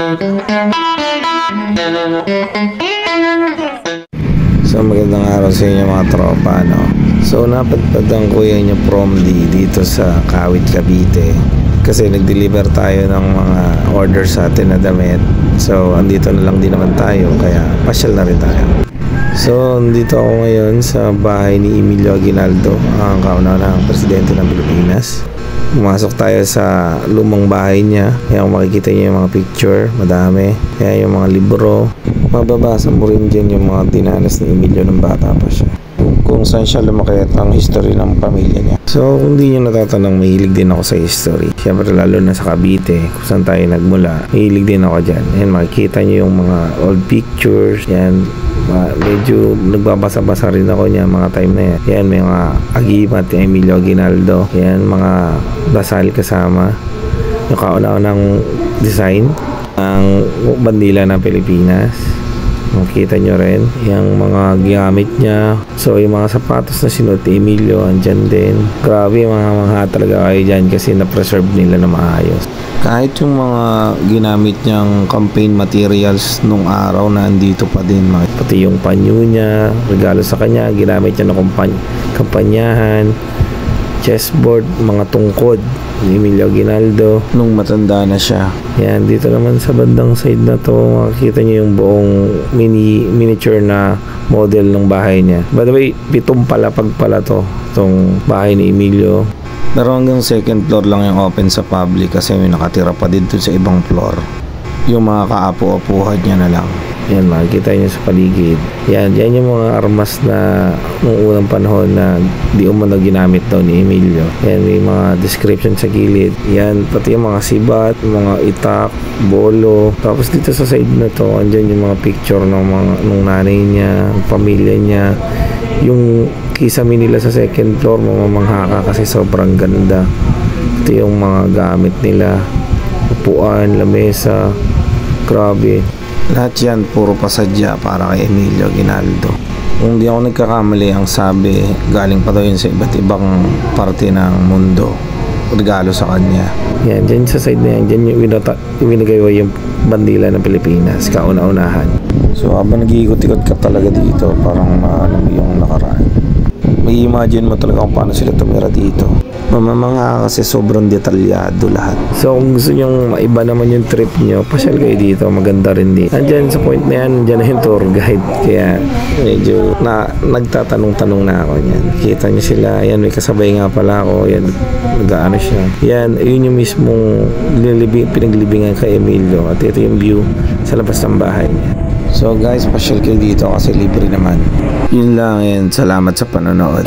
So magandang araw sa inyo mga tropa, no? So napadpadan ko yan yung prom dito sa Kawit, Cavite, kasi nag-deliver tayo ng mga order sa atin na damit. So andito na lang din naman tayo, kaya pasyal na rin tayo. So andito ako ngayon sa bahay ni Emilio Aguinaldo, ang kauna-unahang presidente ng Pilipinas. Pumasok tayo sa lumang bahay niya. Kaya makikita niyo yung mga picture, madami. Kaya yung mga libro, mababasa mo rin dyan yung mga dinanas ni Emilio ng bata pa siya, kung saan siya lumaki at ang history ng pamilya niya. So kung di nyo natatanong, mahilig din ako sa history. Siyempre lalo na sa Cavite, kung saan tayo nagmula, mahilig din ako dyan. Yan, makikita nyo yung mga old pictures. Yan, medyo nagbabasa-basa rin ako niya mga time na yan. Yan, may mga agimat ni Emilio Aguinaldo. Yan, mga dasal kasama. Yung kauna-unang design ng bandila ng Pilipinas. Makita nyo rin yung mga ginamit niya. So yung mga sapatos na sinuot ni Emilio, andyan din. Grabe, mga talaga kayo dyan kasi na-preserve nila na maayos. Kahit yung mga ginamit niyang campaign materials nung araw na andito pa din. Pati yung panyo niya, regalo sa kanya, ginamit niya ng kampanyahan. Chessboard, mga tungkod ni Emilio Aguinaldo nung matanda na siya. Yan, dito naman sa bandang side na to, makikita niyo yung buong miniature na model ng bahay niya. By the way, 7 palapag pala to, itong bahay ni Emilio. Pero hanggang second floor lang yung open sa public kasi may nakatira pa dito sa ibang floor. Yung mga kaapu-apuhan niya na lang. Yan, makikita nyo sa paligid. Yan yung mga armas na nung unang panahon na di umano ginamit daw ni Emilio. Yan, may mga description sa gilid. Yan, pati yung mga sibat, mga itak, bolo. Tapos dito sa side na to, andyan yung mga picture ng nung nanay niya, pamilya niya. Yung kisame nila sa second floor, mamamangha ka kasi sobrang ganda. Ito yung mga gamit nila, upuan, lamesa, grabe. Lahat yan puro pasadya para kay Emilio Aguinaldo. Kung di ako nagkakamali, ang sabi galing pa daw yun sa iba't ibang parte ng mundo, regalo sa kanya. Yan, dyan sa side na yan, dyan yung winagawa yung bandila ng Pilipinas, kauna-unahan. So habang nag-iikot-ikot ka talaga dito, parang alam mo yung nakaraan. May imagine mo talaga kung paano sila tumira dito. Mamamanga kasi sobrang detalyado lahat. So kung gusto nyong maiba naman yung trip nyo, pasyal kayo dito, maganda rin dito. Andyan sa point na yan, andyan na yung tour guide. Kaya medyo nagtatanong-tanong na ako niyan. Kita nyo sila, yan, may kasabay nga pala ako. Yan, nag-ano siya. Yan, yun yung mismong pinaglibingan kay Emilio. At ito yung view sa labas ng bahay niya. So guys, pasyal kayo dito kasi libre naman. Yun lang, yan. Salamat sa panonood.